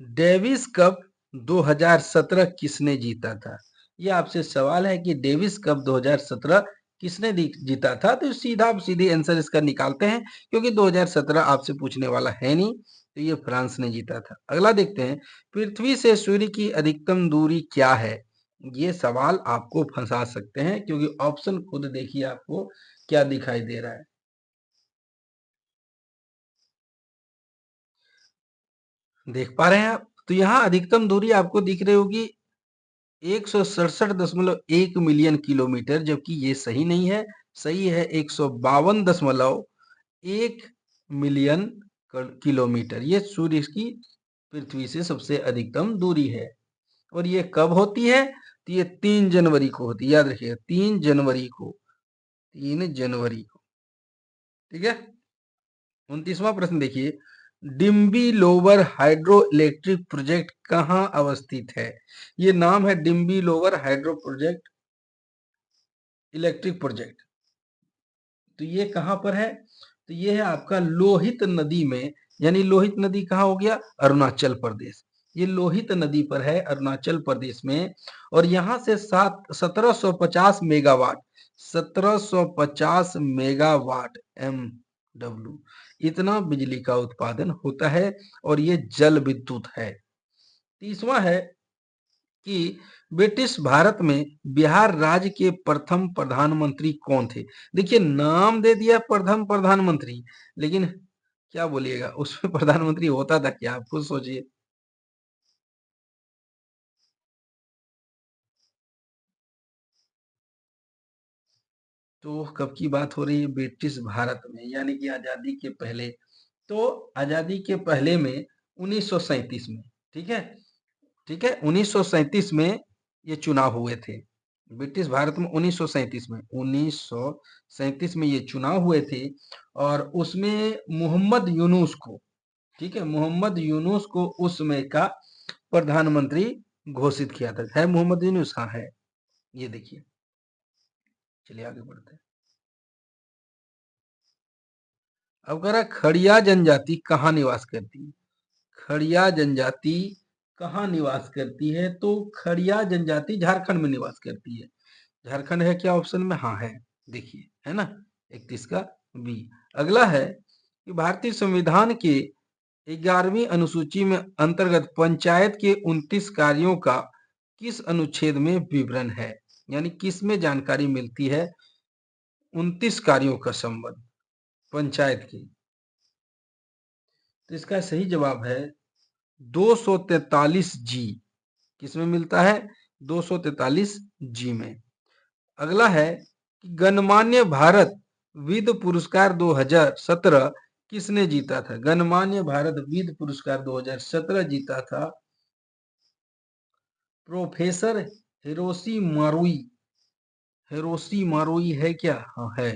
डेविस कप 2017 किसने जीता था। ये आपसे सवाल है कि डेविस कप 2017 किसने जीता था, तो सीधा सीधे आंसर इसका निकालते हैं, क्योंकि 2017 आपसे पूछने वाला है नहीं, तो ये फ्रांस ने जीता था। अगला देखते हैं, पृथ्वी से सूर्य की अधिकतम दूरी क्या है। ये सवाल आपको फंसा सकते हैं, क्योंकि ऑप्शन खुद देखिए आपको क्या दिखाई दे रहा है। देख पा रहे हैं आप, तो यहाँ अधिकतम दूरी आपको दिख रही होगी 167.1 मिलियन किलोमीटर, जबकि ये सही नहीं है। सही है 152.1 मिलियन किलोमीटर। ये सूर्य की पृथ्वी से सबसे अधिकतम दूरी है। और ये कब होती है, तो ये 3 जनवरी को होती है, याद रखिएगा 3 जनवरी को, 3 जनवरी को। ठीक है, 29वां प्रश्न देखिए, Dimbi lower hydro electric project कहाँ अवस्थित है। ये नाम है Dimbi lower hydro project, electric project. तो ये कहाँ पर है, तो ये है आपका लोहित नदी में। यानी लोहित नदी कहाँ हो गया, अरुणाचल प्रदेश। ये लोहित नदी पर है अरुणाचल प्रदेश में, और यहाँ से 1750 मेगावाट, 1750 मेगावाट MW, इतना बिजली का उत्पादन होता है, और ये जल विद्युत है। 30वां है कि ब्रिटिश भारत में बिहार राज्य के प्रथम प्रधानमंत्री कौन थे। देखिए नाम दे दिया प्रथम प्रधानमंत्री, लेकिन क्या बोलिएगा उसमें प्रधानमंत्री होता था क्या, आप खुद सोचिए। तो कब की बात हो रही है, ब्रिटिश भारत में, यानी कि आजादी के पहले। तो आजादी के पहले में 1937 में, ठीक है, ठीक है, 1937 में ये चुनाव हुए थे। ब्रिटिश भारत में 1937 में ये चुनाव हुए थे, और उसमें मोहम्मद यूनुस को, ठीक है, मोहम्मद यूनुस को उस समय का प्रधानमंत्री घोषित किया था। है मोहम्मद यूनुस, हाँ है। ये देखिए, चलिए आगे बढ़ते हैं। अब कह रहा खड़िया जनजाति कहाँ निवास करती है। खड़िया जनजाति कहाँ निवास करती है, तो खड़िया जनजाति झारखंड में निवास करती है। झारखंड है क्या ऑप्शन में? हाँ है, देखिए है ना, 31 का बी। अगला है कि भारतीय संविधान के 11वीं अनुसूची में अंतर्गत पंचायत के 29 कार्यों का किस अनुच्छेद में विवरण है, यानी किस में जानकारी मिलती है 29 कार्यों का संबंध पंचायत की। तो इसका सही जवाब है 243 जी। किसमें मिलता है? 243 जी में। अगला है कि गणमान्य भारत विद पुरस्कार 2017 किसने जीता था? गणमान्य भारत विद पुरस्कार 2017 जीता था प्रोफेसर हिरोशी मारुई। हिरोशी मारुई है क्या? हाँ है,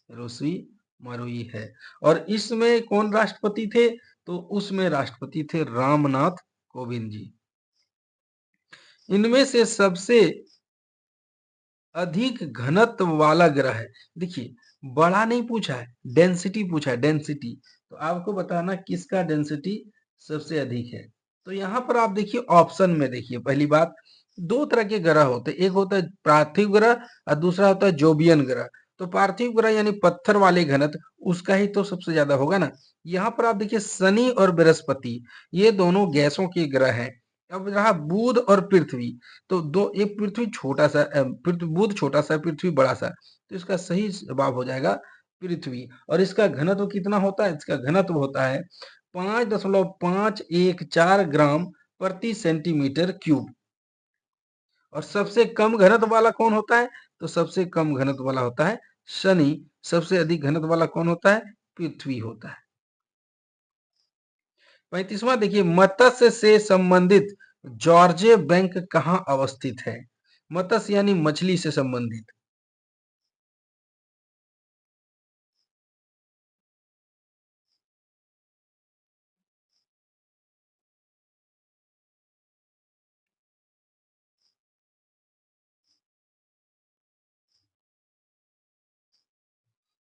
हिरोशी मारुई है। और इसमें कौन राष्ट्रपति थे? तो उसमें राष्ट्रपति थे रामनाथ कोविंद जी। इनमें से सबसे अधिक घनत्व वाला ग्रह है, देखिए बड़ा नहीं पूछा है, डेंसिटी पूछा है, डेंसिटी। तो आपको बताना किसका डेंसिटी सबसे अधिक है। तो यहाँ पर आप देखिए ऑप्शन में, देखिए पहली बात, दो तरह के ग्रह होते हैं, एक होता है पार्थिव ग्रह और दूसरा होता है जोबियन ग्रह। तो पार्थिव ग्रह यानी पत्थर वाले घनत्व, उसका ही तो सबसे ज्यादा होगा ना। यहाँ पर आप देखिए शनि और बृहस्पति, ये दोनों गैसों के ग्रह हैं। अब रहा बुध और पृथ्वी, तो दो, एक पृथ्वी छोटा सा, बुध छोटा सा, पृथ्वी बड़ा सा, तो इसका सही जवाब हो जाएगा पृथ्वी। और इसका घनत्व कितना होता है? इसका घनत्व होता है 5.514 ग्राम प्रति सेंटीमीटर क्यूब। और सबसे कम घनत्व वाला कौन होता है? तो सबसे कम घनत्व वाला होता है शनि। सबसे अधिक घनत्व वाला कौन होता है? पृथ्वी होता है। 35वां देखिए, मत्स्य से संबंधित जॉर्ज बैंक कहाँ अवस्थित है? मत्स्य यानी मछली से संबंधित।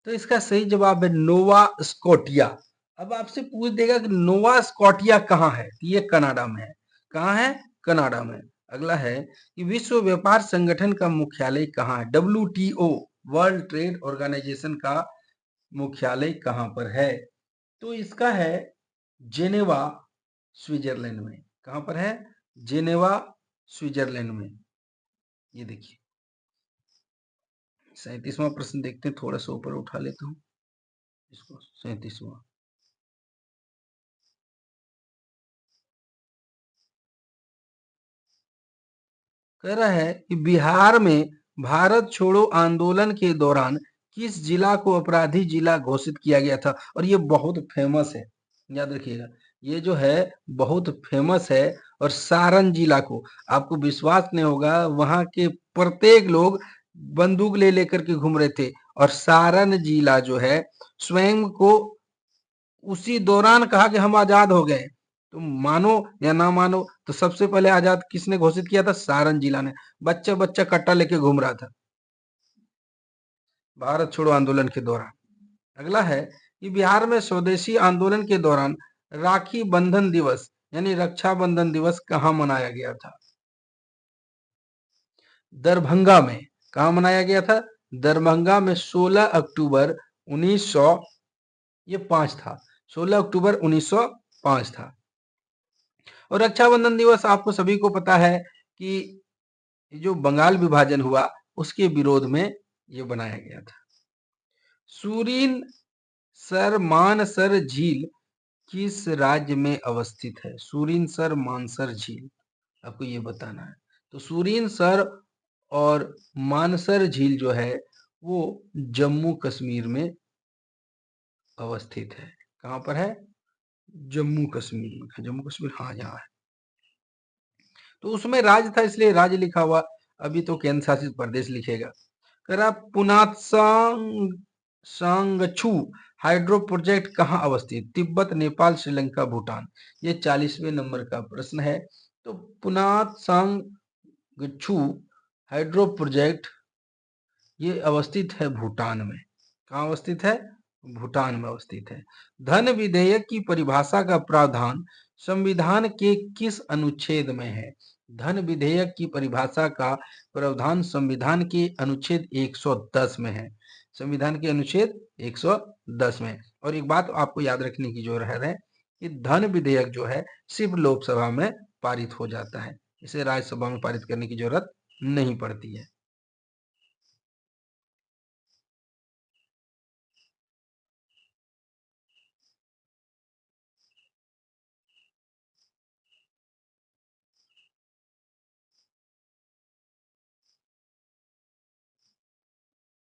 तो इसका सही जवाब है नोवा स्कॉटिया। अब आपसे पूछ देगा कि नोवा स्कॉटिया कहाँ है? ये कनाडा में है। कहाँ है? कनाडा में। अगला है कि विश्व व्यापार संगठन का मुख्यालय कहाँ है? WTO, वर्ल्ड ट्रेड ऑर्गेनाइजेशन का मुख्यालय कहाँ पर है? तो इसका है जेनेवा, स्विट्जरलैंड में। कहाँ पर है? जेनेवा, स्विट्जरलैंड में। ये देखिए 37वां प्रश्न देखते हैं, थोड़ा सा ऊपर उठा लेता हूँ इसको। 37वां कह रहा है कि बिहार में भारत छोड़ो आंदोलन के दौरान किस जिला को अपराधी जिला घोषित किया गया था? और ये बहुत फेमस है, याद रखिएगा, ये जो है बहुत फेमस है। और सारण जिला को, आपको विश्वास नहीं होगा, वहां के प्रत्येक लोग बंदूक ले लेकर के घूम रहे थे। और सारण जिला जो है स्वयं को उसी दौरान कहा कि हम आजाद हो गए। तो मानो या ना मानो, तो सबसे पहले आजाद किसने घोषित किया था? सारण जिला ने। बच्चा बच्चा कट्टा लेके घूम रहा था भारत छोड़ो आंदोलन के दौरान। अगला है कि बिहार में स्वदेशी आंदोलन के दौरान राखी बंधन दिवस यानी रक्षाबंधन दिवस कहाँ मनाया गया था? दरभंगा में। कहाँ मनाया गया था? दरभंगा में 16 अक्टूबर 1900, ये 5 था, 16 अक्टूबर 1905 था। और रक्षाबंधन दिवस आपको सभी को पता है कि जो बंगाल विभाजन हुआ उसके विरोध में ये बनाया गया था। सूरीन सर मानसर झील किस राज्य में अवस्थित है? सूरीन सर मानसर झील, आपको ये बताना है। तो सूरीन सर और मानसर झील जो है वो जम्मू कश्मीर में अवस्थित है। कहाँ पर है? जम्मू कश्मीर में। जम्मू कश्मीर, हाँ यहाँ है। तो उसमें राज्य था इसलिए राज्य लिखा हुआ, अभी तो केंद्र शासित प्रदेश लिखेगा। कह रहा पुनात्सांग सांगछू हाइड्रो प्रोजेक्ट कहाँ अवस्थित? तिब्बत, नेपाल, श्रीलंका, भूटान। ये 40वें नंबर का प्रश्न है। तो पुनात्सांगछू हाइड्रो प्रोजेक्ट ये अवस्थित है भूटान में। कहाँ अवस्थित है? भूटान में अवस्थित है। धन विधेयक की परिभाषा का प्रावधान संविधान के किस अनुच्छेद में है? धन विधेयक की परिभाषा का प्रावधान संविधान के अनुच्छेद 110 में है। संविधान के अनुच्छेद 110 में। और एक बात आपको याद रखने की जरूरत है कि धन विधेयक जो है सिर्फ लोकसभा में पारित हो जाता है, इसे राज्यसभा में पारित करने की जरूरत नहीं पड़ती है।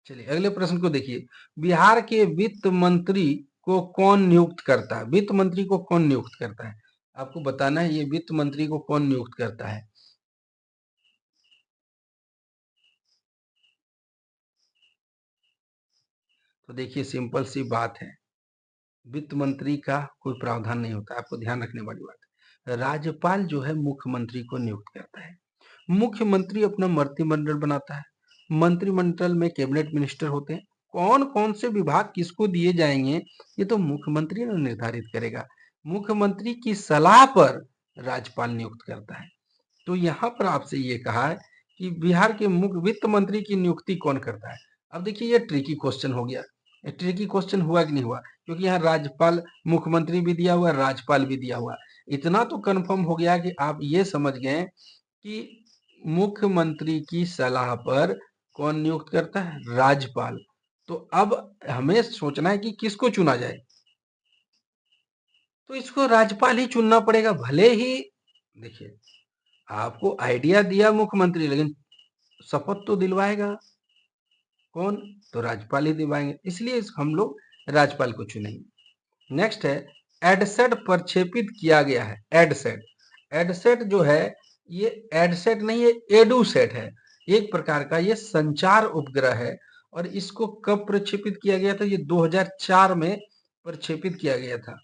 चलिए अगले प्रश्न को देखिए। बिहार के वित्त मंत्री को कौन नियुक्त करता है? वित्त मंत्री को कौन नियुक्त करता है? आपको बताना है ये वित्त मंत्री को कौन नियुक्त करता है। तो देखिए सिंपल सी बात है, वित्त मंत्री का कोई प्रावधान नहीं होता। आपको ध्यान रखने वाली बात है, राज्यपाल जो है मुख्यमंत्री को नियुक्त करता है। मुख्यमंत्री अपना मंत्रिमंडल बनाता है। मंत्रिमंडल में कैबिनेट मिनिस्टर होते हैं। कौन कौन से विभाग किसको दिए जाएंगे ये तो मुख्यमंत्री ने निर्धारित करेगा। मुख्यमंत्री की सलाह पर राज्यपाल नियुक्त करता है। तो यहाँ पर आपसे ये कहा है कि बिहार के मुख्य वित्त मंत्री की नियुक्ति कौन करता है। अब देखिए ये ट्रिकी क्वेश्चन हो गया। ट्रिकी क्वेश्चन हुआ कि नहीं हुआ, क्योंकि यहाँ राज्यपाल मुख्यमंत्री भी दिया हुआ, राज्यपाल भी दिया हुआ। इतना तो कंफर्म हो गया कि आप ये समझ गए कि मुख्यमंत्री की सलाह पर कौन नियुक्त करता है? राज्यपाल। तो अब हमें सोचना है कि किसको चुना जाए। तो इसको राज्यपाल ही चुनना पड़ेगा। भले ही देखिए आपको आइडिया दिया मुख्यमंत्री, लेकिन शपथ तो दिलवाएगा कौन? तो राज्यपाल ही दिलवाएंगे। इसलिए हम लोग राज्यपाल को चुनेंगे। नेक्स्ट है एडसेट प्रक्षेपित किया गया है। एडसेट, एडसेट जो है ये एडसेट नहीं है, एडुसेट है। एक प्रकार का ये संचार उपग्रह है। और इसको कब प्रक्षेपित किया गया था? ये 2004 में प्रक्षेपित किया गया था।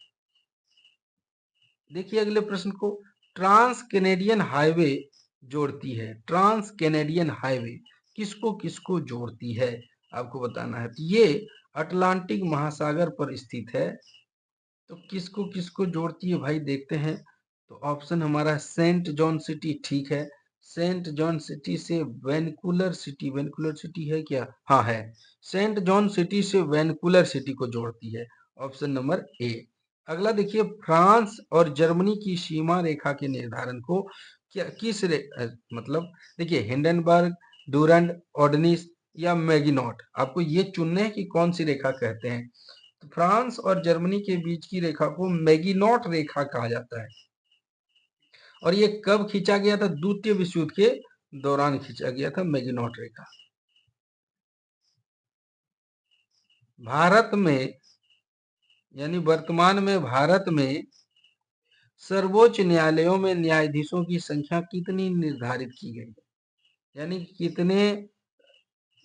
देखिए अगले प्रश्न को, ट्रांस कैनेडियन हाईवे जोड़ती है। ट्रांस कैनेडियन हाईवे किसको किसको जोड़ती है आपको बताना है। तो ये अटलांटिक महासागर पर स्थित है। तो किसको किसको जोड़ती है भाई देखते हैं। तो ऑप्शन हमारा सेंट जॉन सिटी ठीक है। सेंट जॉन सिटी से वैनकूलर सिटी, वैनकूलर सिटी है क्या? हाँ है। सेंट जॉन सिटी से वैनकूलर सिटी को जोड़ती है, ऑप्शन नंबर ए। अगला देखिए, फ्रांस और जर्मनी की सीमा रेखा के निर्धारण को क्या मतलब देखिए हिंडनबर्ग, डूरंड, ओडनिस या मैगिनॉट, आपको ये चुनने हैं कि कौन सी रेखा कहते हैं। तो फ्रांस और जर्मनी के बीच की रेखा को मैगिनॉट रेखा कहा जाता है। और ये कब खींचा गया था? द्वितीय विश्व युद्ध के दौरान खींचा गया था मैगिनॉट रेखा। भारत में यानी वर्तमान में भारत में सर्वोच्च न्यायालयों में न्यायाधीशों की संख्या कितनी निर्धारित की गई है, यानी कितने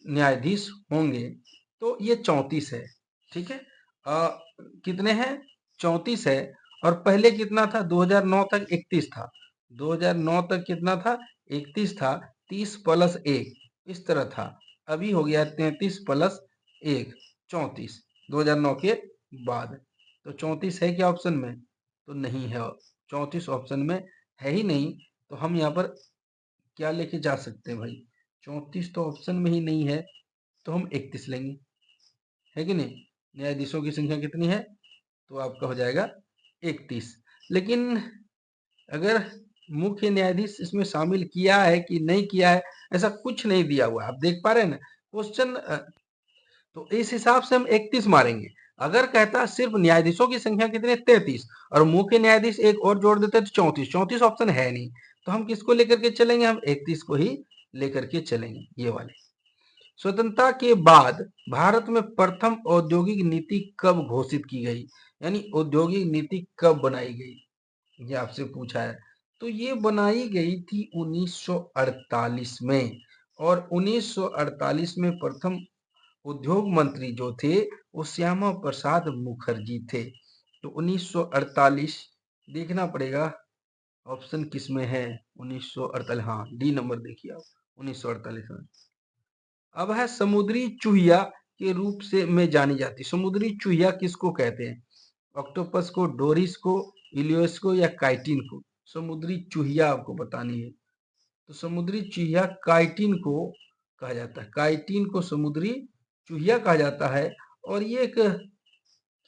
न्यायाधीश होंगे? तो ये 34 है। ठीक है, कितने हैं? 34 है। और पहले कितना था? 2009 तक 31 था। 2009 तक कितना था? 31 था। 30 प्लस 1 इस तरह था। अभी हो गया 33 प्लस 1 34, 2009 के बाद। तो 34 है क्या ऑप्शन में? तो नहीं है, 34 ऑप्शन में है ही नहीं। तो हम यहाँ पर क्या लेके जा सकते हैं भाई? 34 तो ऑप्शन में ही नहीं है, तो हम 31 लेंगे, है कि नहीं? न्यायाधीशों की संख्या कितनी है? तो आपका हो जाएगा 31। लेकिन अगर मुख्य न्यायाधीश इसमें शामिल किया है कि नहीं किया है, ऐसा कुछ नहीं दिया हुआ। आप देख पा रहे हैं ना क्वेश्चन। तो इस हिसाब से हम 31 मारेंगे। अगर कहता सिर्फ न्यायाधीशों की संख्या कितनी है? 33, और मुख्य न्यायाधीश एक और जोड़ देते तो 34। 34 ऑप्शन है नहीं, तो हम किसको लेकर के चलेंगे? हम 31 को ही लेकर के चलेंगे, ये वाले। स्वतंत्रता के बाद भारत में प्रथम औद्योगिक नीति कब घोषित की गई, यानी औद्योगिक नीति कब बनाई गई, ये आपसे पूछा है। तो ये बनाई गई थी 1948 में। और 1948 में प्रथम उद्योग मंत्री जो थे वो श्यामा प्रसाद मुखर्जी थे। तो 1948 देखना पड़ेगा ऑप्शन किस में है। 1948, हाँ डी नंबर देखिए आप, 1948 में। अब है समुद्री चूहिया के रूप से में जानी जाती है। समुद्री चूहिया किसको कहते हैं? ऑक्टोपस को, डोरिस को, इलियोस को या काइटिन को? समुद्री चूहिया आपको बतानी है। तो समुद्री चूहिया काइटिन को कहा जाता है। काइटिन को समुद्री चूहिया कहा जाता है। और ये एक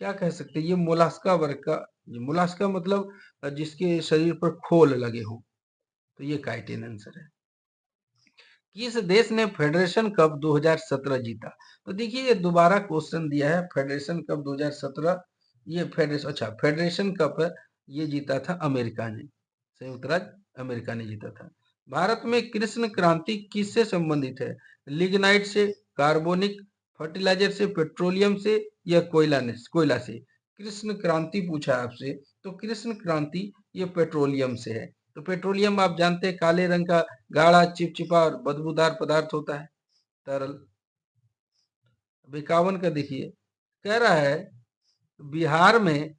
क्या कह सकते हैं, ये मोलास्का वर्ग का, ये मोलास्का मतलब जिसके शरीर पर खोल लगे हो, तो ये काइटिन आंसर है। किस देश ने फेडरेशन कप 2017 जीता? तो देखिए ये दोबारा क्वेश्चन दिया है, फेडरेशन कप 2017, ये फेडरेशन कप है, ये जीता था अमेरिका ने, संयुक्त राज्य अमेरिका ने जीता था। भारत में कृष्ण क्रांति किससे संबंधित है? लिग्नाइट से, कार्बोनिक, फर्टिलाइजर से, पेट्रोलियम से या कोयला से? कृष्ण क्रांति पूछा आपसे, तो कृष्ण क्रांति ये पेट्रोलियम से है। तो पेट्रोलियम आप जानते हैं काले रंग का गाढ़ा चिपचिपा और बदबूदार पदार्थ होता है, तरल। 51 का देखिए, कह रहा है बिहार में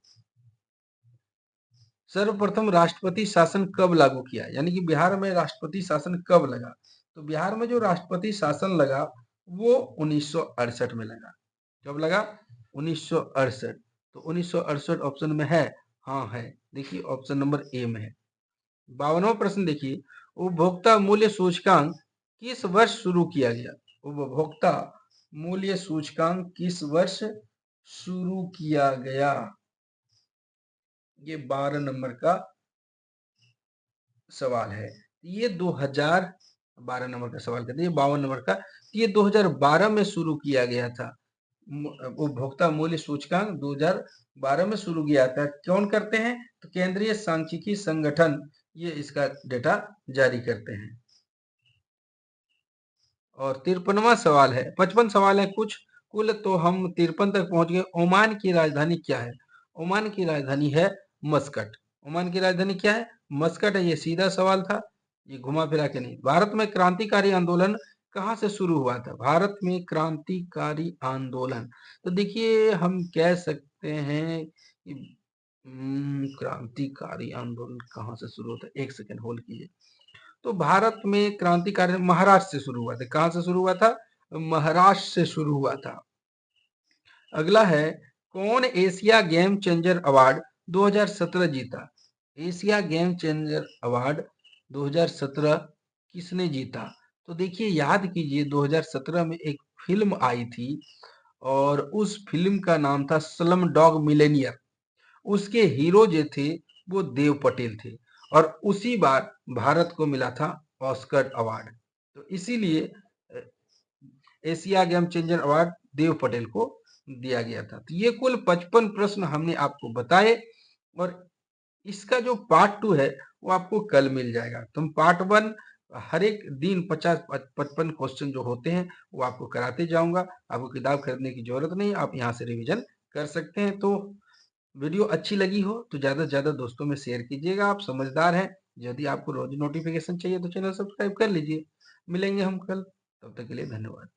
सर्वप्रथम राष्ट्रपति शासन कब लागू किया? यानी कि बिहार में राष्ट्रपति शासन कब लगा? तो बिहार में जो राष्ट्रपति शासन लगा वो 1968 में लगा। कब लगा? 1968। तो 1968 ऑप्शन में है? हाँ है, देखिए ऑप्शन नंबर ए में है। 52वां प्रश्न देखिए, उपभोक्ता मूल्य सूचकांक किस वर्ष शुरू किया गया? उपभोक्ता मूल्य सूचकांक किस वर्ष शुरू किया गया? ये 12 नंबर का सवाल है। ये 2012 नंबर का सवाल कहते हैं, 52 नंबर का, ये 2012 में शुरू किया गया था। उपभोक्ता मूल्य सूचकांक 2012 में शुरू किया था। कौन करते हैं? तो केंद्रीय सांख्यिकी संगठन ये इसका डेटा जारी करते हैं। और 53वां सवाल है, 55 सवाल है कुछ कुल, तो हम 53 तक पहुंच गए। ओमान की राजधानी क्या है? ओमान की राजधानी है मस्कट। ओमान की राजधानी क्या है? मस्कट है। ये सीधा सवाल था, ये घुमा फिरा के नहीं। भारत में क्रांतिकारी आंदोलन कहाँ से शुरू हुआ था? भारत में क्रांतिकारी आंदोलन, तो देखिए हम कह सकते हैं कि क्रांतिकारी आंदोलन कहाँ से शुरू होता है, एक सेकेंड होल्ड कीजिए। तो भारत में क्रांतिकारी महाराष्ट्र से शुरू हुआ था। कहां से शुरू हुआ था? महाराष्ट्र से शुरू हुआ था। अगला है, कौन एशिया गेम चेंजर अवार्ड 2017 जीता? एशिया गेम चेंजर अवार्ड 2017 किसने जीता? तो देखिए याद कीजिए 2017 में एक फिल्म आई थी और उस फिल्म का नाम था स्लम डॉग मिलेनियर। उसके हीरो जो थे वो देव पटेल थे और उसी बार भारत को मिला था ऑस्कर अवार्ड। तो इसीलिए Asia game changer award Dev Patel को दिया गया था। तो ये कुल 55 प्रश्न हमने आपको बताए और इसका जो पार्ट 2 है वो आपको कल मिल जाएगा। तुम पार्ट 1 हर एक दिन 50-55 क्वेश्चन जो होते हैं वो आपको कराते जाऊंगा। आपको किताब खरीदने की जरूरत नहीं, आप यहाँ से रिवीजन कर सकते हैं। तो वीडियो अच्छी लगी हो तो ज़्यादा से ज़्यादा दोस्तों में शेयर कीजिएगा। आप समझदार हैं, यदि आपको रोज नोटिफिकेशन चाहिए तो चैनल सब्सक्राइब कर लीजिए। मिलेंगे हम कल, तब तक के लिए धन्यवाद।